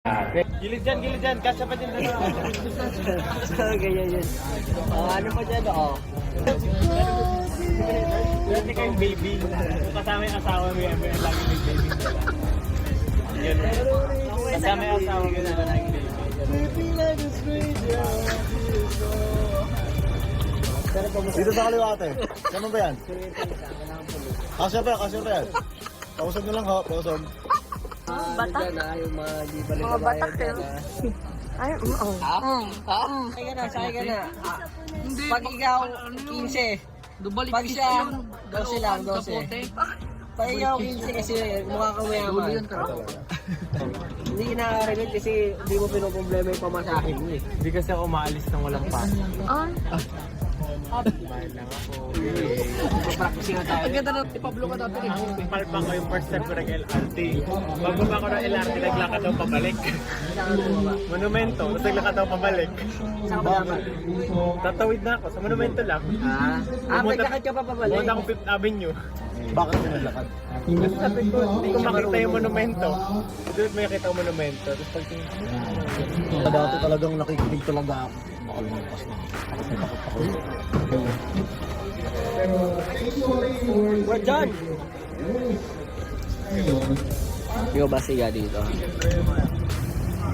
Gilid dyan. Kasya pa dyan. Ganyan yun. Ano pa dyan, Dati kayong baby. Kung kasama yung asawa mo yan, may lagi may baby. Yan. Kasama yung asawa mo yan, lagi baby. Dito sa kaliwa ate. Saan ba yan? Kasya pa yan. Pausog nyo lang ho, pausog. Batak? Yung mga di balik Mga batak yun. Ay, oo. Sakay ka na. Pag ikaw, 15. Pag siya, 12 lang, 12. Pag ikaw, 15 kasi mukha ka mayaman. Hindi na-relate kasi hindi mo pinoproblema yung pamasahin mo eh. Hindi kasi ako umaalis nang walang pasok. Ay, Bahal lang ako. Practicing na tayo. Ang ganda na, Pablo ka dati rin. Palpa ko yung first time ko nag-LRT. Pagbaba ko ng LRT, naglakad daw pabalik. Monumento, tapos naglakad daw pabalik. Saan ka ba? Tatawid na ako, sa monumento lang. Magkakad ka pa pabalik? Pumunta akong 5th Avenue. Bakit mo nalakad? Sabi ko, hindi ko makita yung monumento. Doon may nakita yung monumento. Tapos pagtingin ko, Dati talagang nakikinig talaga ako. Baka lumampas na. We're done! Ikaw ba siya dito?